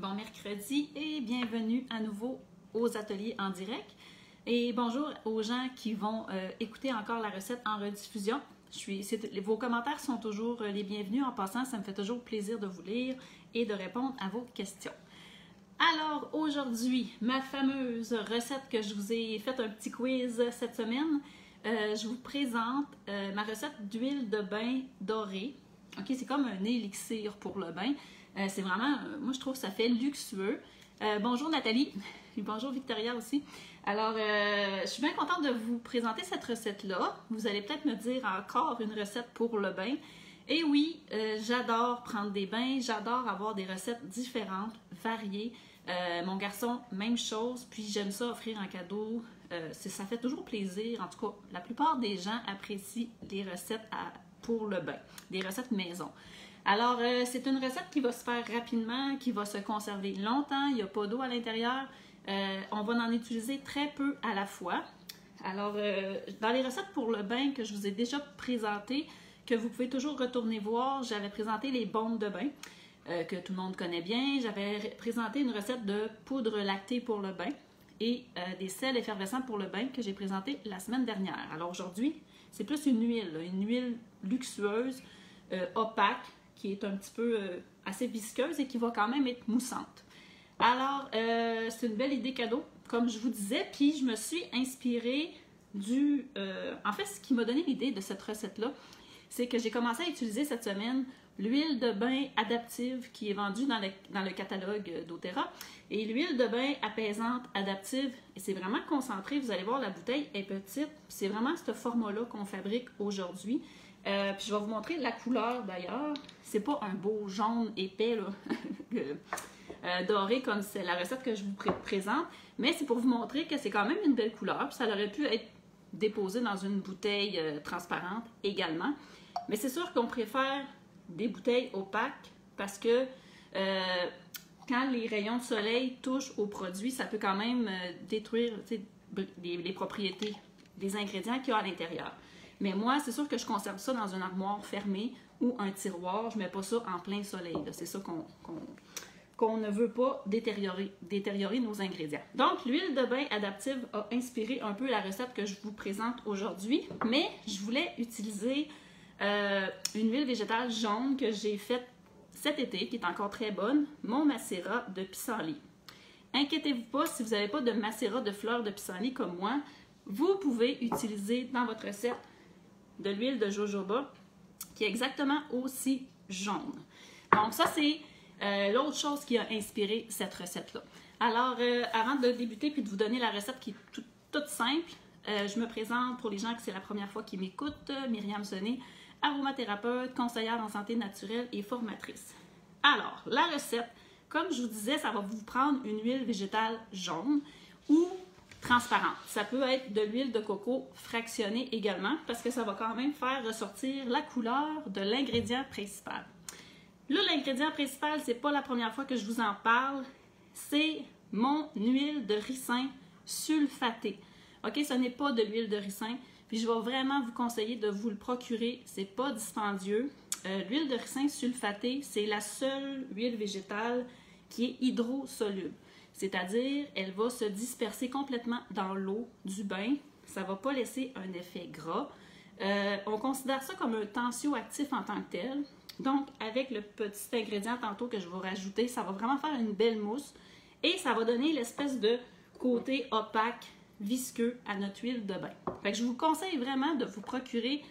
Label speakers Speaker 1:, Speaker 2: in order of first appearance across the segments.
Speaker 1: Bon mercredi et bienvenue à nouveau aux ateliers en direct. Et bonjour aux gens qui vont écouter encore la recette en rediffusion. Vos commentaires sont toujours les bienvenus. En passant, ça me fait toujours plaisir de vous lire et de répondre à vos questions. Alors aujourd'hui, ma fameuse recette que je vous ai fait un petit quiz cette semaine, je vous présente ma recette d'huile de bain dorée. Okay, c'est comme un élixir pour le bain. C'est vraiment, moi je trouve que ça fait luxueux. Bonjour Nathalie, et bonjour Victoria aussi. Alors, je suis bien contente de vous présenter cette recette-là. Vous allez peut-être me dire encore une recette pour le bain. Et oui, j'adore prendre des bains, j'adore avoir des recettes différentes, variées. Mon garçon, même chose, puis j'aime ça offrir en cadeau. Ça fait toujours plaisir. En tout cas, la plupart des gens apprécient les recettes pour le bain, des recettes maison. Alors, c'est une recette qui va se faire rapidement, qui va se conserver longtemps. Il n'y a pas d'eau à l'intérieur. On va en utiliser très peu à la fois. Alors, dans les recettes pour le bain que je vous ai déjà présentées, que vous pouvez toujours retourner voir, j'avais présenté les bombes de bain, que tout le monde connaît bien. J'avais présenté une recette de poudre lactée pour le bain et des sels effervescents pour le bain que j'ai présenté la semaine dernière. Alors aujourd'hui, c'est plus une huile luxueuse, opaque, qui est un petit peu assez visqueuse et qui va quand même être moussante. Alors, c'est une belle idée cadeau, comme je vous disais, puis je me suis inspirée en fait, ce qui m'a donné l'idée de cette recette-là, c'est que j'ai commencé à utiliser cette semaine l'huile de bain adaptive qui est vendue dans le catalogue d'Otera. Et l'huile de bain apaisante adaptive, et c'est vraiment concentré, vous allez voir, la bouteille est petite, c'est vraiment ce format-là qu'on fabrique aujourd'hui. Puis je vais vous montrer la couleur d'ailleurs. C'est pas un beau jaune épais là, doré comme c'est la recette que je vous présente, mais c'est pour vous montrer que c'est quand même une belle couleur. Puis ça aurait pu être déposé dans une bouteille transparente également. Mais c'est sûr qu'on préfère des bouteilles opaques parce que quand les rayons de soleil touchent au produit, ça peut quand même détruire les propriétés des ingrédients qu'il y a à l'intérieur. Mais moi, c'est sûr que je conserve ça dans une armoire fermée ou un tiroir. Je ne mets pas ça en plein soleil. C'est ça qu'on ne veut pas détériorer nos ingrédients. Donc, l'huile de bain adaptive a inspiré un peu la recette que je vous présente aujourd'hui. Mais je voulais utiliser une huile végétale jaune que j'ai faite cet été, qui est encore très bonne, mon macérat de pissenlit. Inquiétez-vous pas, si vous n'avez pas de macérat de fleurs de pissenlit comme moi, vous pouvez utiliser dans votre recette de l'huile de jojoba qui est exactement aussi jaune. Donc ça, c'est l'autre chose qui a inspiré cette recette-là. Alors, avant de débuter puis de vous donner la recette qui est toute simple, je me présente pour les gens que c'est la première fois qui m'écoutent, Myriam Sonnet, aromathérapeute, conseillère en santé naturelle et formatrice. Alors, la recette, comme je vous disais, ça va vous prendre une huile végétale jaune ou transparente. Ça peut être de l'huile de coco fractionnée également parce que ça va quand même faire ressortir la couleur de l'ingrédient principal. Là, l'ingrédient principal, c'est pas la première fois que je vous en parle, c'est mon huile de ricin sulfatée. OK, ce n'est pas de l'huile de ricin, puis je vais vraiment vous conseiller de vous le procurer, c'est pas dispendieux. L'huile de ricin sulfatée, c'est la seule huile végétale qui est hydrosoluble. C'est-à-dire, elle va se disperser complètement dans l'eau du bain. Ça ne va pas laisser un effet gras. On considère ça comme un tensioactif en tant que tel. Donc, avec le petit ingrédient tantôt que je vais rajouter, ça va vraiment faire une belle mousse. Et ça va donner l'espèce de côté opaque, visqueux à notre huile de bain. Fait que je vous conseille vraiment de vous procurer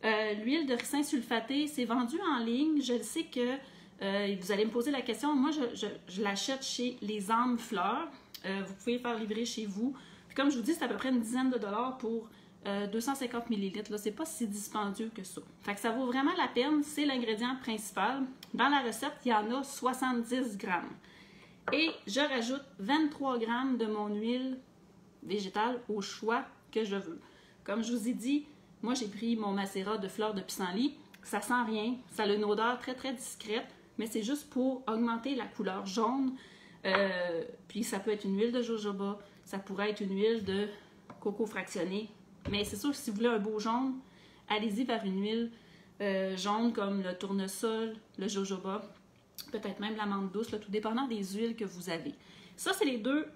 Speaker 1: l'huile de ricin sulfatée. C'est vendu en ligne. Je sais que vous allez me poser la question, moi je l'achète chez Les Âmes Fleurs, vous pouvez le faire livrer chez vous. Puis comme je vous dis, c'est à peu près une dizaine de dollars pour 250 ml, c'est pas si dispendieux que ça. Fait que ça vaut vraiment la peine, c'est l'ingrédient principal. Dans la recette, il y en a 70 grammes. Et je rajoute 23 grammes de mon huile végétale au choix que je veux. Comme je vous ai dit, moi j'ai pris mon macérat de fleurs de pissenlit, ça sent rien, ça a une odeur très très discrète, mais c'est juste pour augmenter la couleur jaune. Puis ça peut être une huile de jojoba, ça pourrait être une huile de coco fractionné. Mais c'est sûr que si vous voulez un beau jaune, allez-y vers une huile jaune comme le tournesol, le jojoba. peut-être même l'amande douce, là, tout dépendant des huiles que vous avez. Ça, c'est les deux,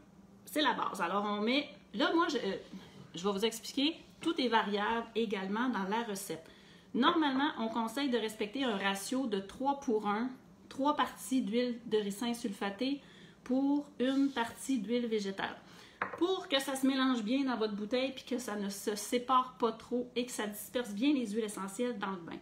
Speaker 1: c'est la base. Alors, on met, là, moi, je vais vous expliquer, tout est variable également dans la recette. Normalement, on conseille de respecter un ratio de 3 pour 1, 3 parties d'huile de ricin sulfatée pour une partie d'huile végétale. Pour que ça se mélange bien dans votre bouteille puis que ça ne se sépare pas trop et que ça disperse bien les huiles essentielles dans le bain.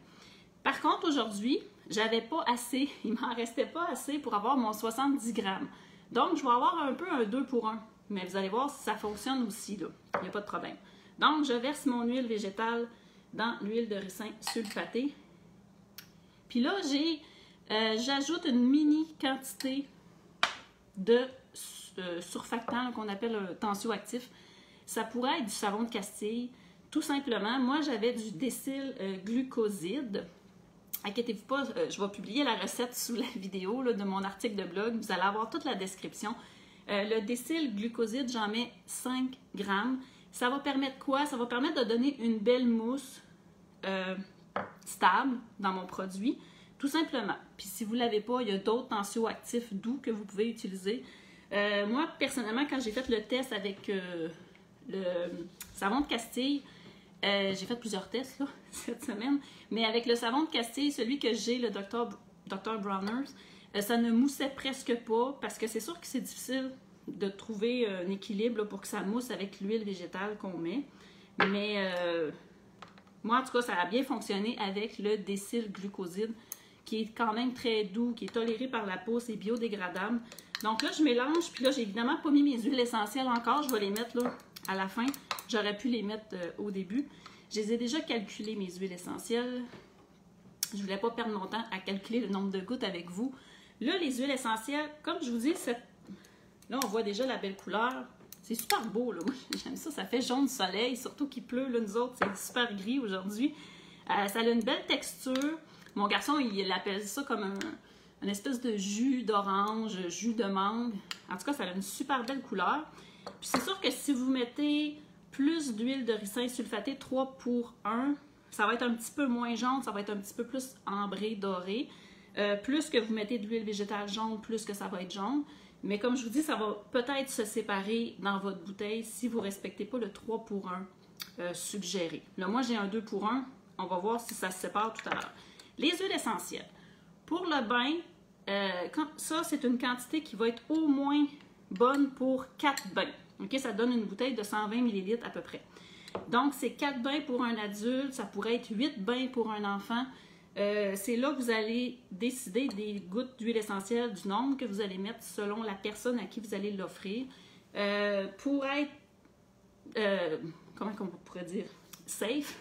Speaker 1: Par contre, aujourd'hui, j'avais pas assez, il m'en restait pas assez pour avoir mon 70 grammes. Donc, je vais avoir un peu un 2 pour 1. Mais vous allez voir si ça fonctionne aussi, là. Il n'y a pas de problème. Donc, je verse mon huile végétale dans l'huile de ricin sulfatée. Puis là, j'ajoute une mini quantité de surfactant qu'on appelle un tensioactif. Ça pourrait être du savon de Castille. Tout simplement, moi, j'avais du décylglucoside. Inquiétez-vous pas, je vais publier la recette sous la vidéo là, de mon article de blog. Vous allez avoir toute la description. Le décylglucoside, j'en mets 5 grammes. Ça va permettre quoi? Ça va permettre de donner une belle mousse stable dans mon produit, tout simplement. Puis si vous ne l'avez pas, il y a d'autres tensioactifs doux que vous pouvez utiliser. Moi, personnellement, quand j'ai fait le test avec le savon de Castille, j'ai fait plusieurs tests là, cette semaine, mais avec le savon de Castille, celui que j'ai, le Dr. Bronner's, ça ne moussait presque pas parce que c'est sûr que c'est difficile de trouver un équilibre là, pour que ça mousse avec l'huile végétale qu'on met. Mais moi, en tout cas, ça a bien fonctionné avec le décylglucoside qui est quand même très doux, qui est toléré par la peau, c'est biodégradable. Donc là, je mélange, puis là, j'ai évidemment pas mis mes huiles essentielles encore, je vais les mettre là à la fin. J'aurais pu les mettre au début. Je les ai déjà calculées, mes huiles essentielles. Je voulais pas perdre mon temps à calculer le nombre de gouttes avec vous. Là, les huiles essentielles, comme je vous dis, là, on voit déjà la belle couleur. C'est super beau, là. Moi, j'aime ça. Ça fait jaune soleil, surtout qu'il pleut. Là, nous autres, c'est super gris aujourd'hui. Ça a une belle texture. Mon garçon, il appelle ça comme une espèce de jus d'orange, jus de mangue. En tout cas, ça a une super belle couleur. Puis c'est sûr que si vous mettez plus d'huile de ricin sulfatée, 3 pour 1, ça va être un petit peu moins jaune, ça va être un petit peu plus ambré, doré. Plus que vous mettez d'huile végétale jaune, plus que ça va être jaune. Mais comme je vous dis, ça va peut-être se séparer dans votre bouteille si vous ne respectez pas le 3 pour 1 suggéré. Là, moi, j'ai un 2 pour 1. On va voir si ça se sépare tout à l'heure. Les huiles essentielles. Pour le bain, ça, c'est une quantité qui va être au moins bonne pour 4 bains. Okay? Ça donne une bouteille de 120 ml à peu près. Donc, c'est 4 bains pour un adulte. Ça pourrait être 8 bains pour un enfant. C'est là que vous allez décider des gouttes d'huile essentielle, du nombre que vous allez mettre selon la personne à qui vous allez l'offrir. Pour être, comment on pourrait dire, safe,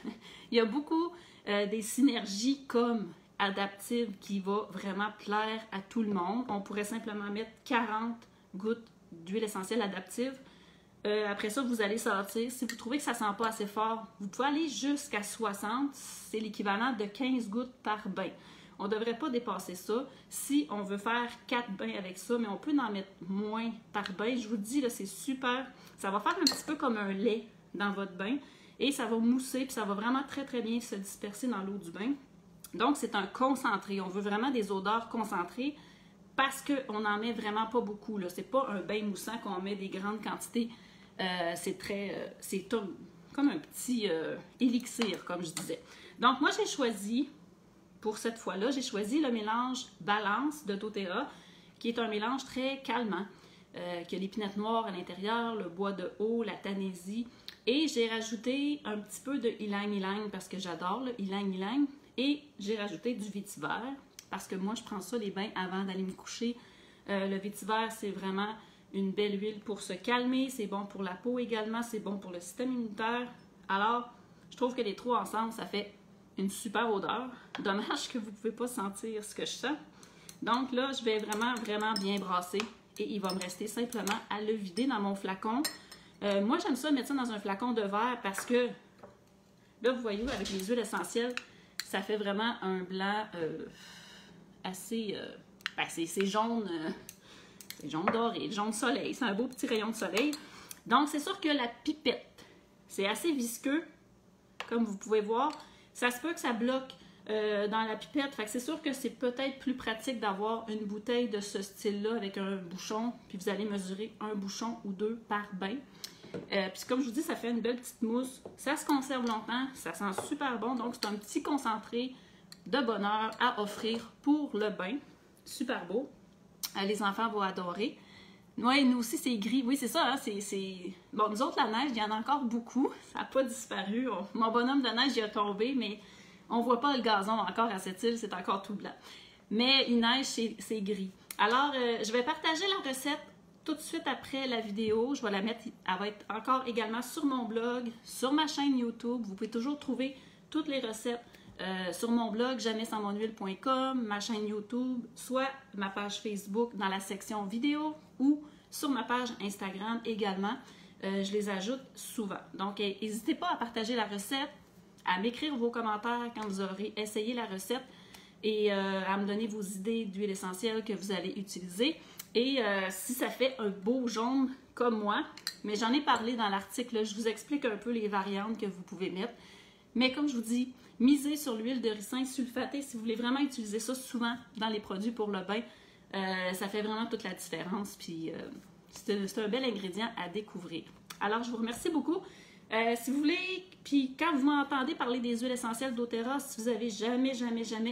Speaker 1: il y a beaucoup des synergies comme adaptives qui va vraiment plaire à tout le monde. On pourrait simplement mettre 40 gouttes d'huile essentielle adaptive. Après ça, vous allez sortir. Si vous trouvez que ça ne sent pas assez fort, vous pouvez aller jusqu'à 60. C'est l'équivalent de 15 gouttes par bain. On ne devrait pas dépasser ça si on veut faire 4 bains avec ça, mais on peut en mettre moins par bain. Je vous dis, là, c'est super. Ça va faire un petit peu comme un lait dans votre bain et ça va mousser puis ça va vraiment très, très bien se disperser dans l'eau du bain. Donc, c'est un concentré. On veut vraiment des odeurs concentrées parce qu'on n'en met vraiment pas beaucoup. Ce n'est pas un bain moussant qu'on met des grandes quantités. C'est comme un petit élixir, comme je disais. Donc, moi, j'ai choisi, pour cette fois-là, j'ai choisi le mélange Balance de doTERRA, qui est un mélange très calmant, qui a l'épinette noire à l'intérieur, le bois de haut, la tanésie, et j'ai rajouté un petit peu de ylang-ylang parce que j'adore le ylang-ylang, et j'ai rajouté du vétiver parce que moi, je prends ça les bains avant d'aller me coucher. Le vétiver, c'est vraiment une belle huile pour se calmer, c'est bon pour la peau également, c'est bon pour le système immunitaire. Alors, je trouve que les trois ensemble, ça fait une super odeur. Dommage que vous ne pouvez pas sentir ce que je sens. Donc là, je vais vraiment, vraiment bien brasser et il va me rester simplement à le vider dans mon flacon. Moi, j'aime ça mettre ça dans un flacon de verre parce que, là, vous voyez, avec les huiles essentielles, ça fait vraiment un blanc assez... c'est jaune... c'est jaune doré, jaune soleil. C'est un beau petit rayon de soleil. Donc, c'est sûr que la pipette, c'est assez visqueux, comme vous pouvez voir. Ça se peut que ça bloque dans la pipette. Fait que c'est sûr que c'est peut-être plus pratique d'avoir une bouteille de ce style-là avec un bouchon, puis vous allez mesurer un bouchon ou deux par bain. Puis comme je vous dis, ça fait une belle petite mousse. Ça se conserve longtemps, ça sent super bon. Donc c'est un petit concentré de bonheur à offrir pour le bain. Super beau. Les enfants vont adorer. Oui, nous aussi, c'est gris. Oui, c'est ça. Hein? Bon, nous autres, la neige, il y en a encore beaucoup. Ça n'a pas disparu. Mon bonhomme de neige, il a tombé, mais on ne voit pas le gazon encore à cette île. C'est encore tout blanc. Mais il neige, c'est gris. Alors, je vais partager la recette tout de suite après la vidéo. Je vais la mettre, elle va être encore également sur mon blog, sur ma chaîne YouTube. Vous pouvez toujours trouver toutes les recettes sur mon blog jamaisansmonhuile.com, ma chaîne YouTube, soit ma page Facebook dans la section vidéo ou sur ma page Instagram également. Je les ajoute souvent. Donc, n'hésitez pas à partager la recette, à m'écrire vos commentaires quand vous aurez essayé la recette et à me donner vos idées d'huile essentielle que vous allez utiliser. Et si ça fait un beau jaune comme moi, mais j'en ai parlé dans l'article, je vous explique un peu les variantes que vous pouvez mettre. Mais comme je vous dis, misez sur l'huile de ricin sulfatée si vous voulez vraiment utiliser ça souvent dans les produits pour le bain. Ça fait vraiment toute la différence. Puis c'est un bel ingrédient à découvrir. Alors, je vous remercie beaucoup. Si vous voulez, puis quand vous m'entendez parler des huiles essentielles d'Oterra, si vous avez jamais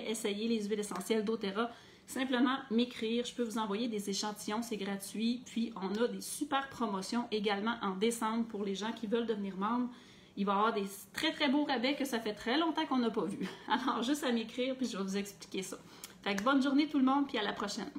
Speaker 1: essayé les huiles essentielles d'Oterra, simplement m'écrire. Je peux vous envoyer des échantillons, c'est gratuit. Puis, on a des super promotions également en décembre pour les gens qui veulent devenir membres. Il va y avoir des très beaux rabais que ça fait très longtemps qu'on n'a pas vu. Alors, juste à m'écrire, puis je vais vous expliquer ça. Fait que bonne journée tout le monde, puis à la prochaine.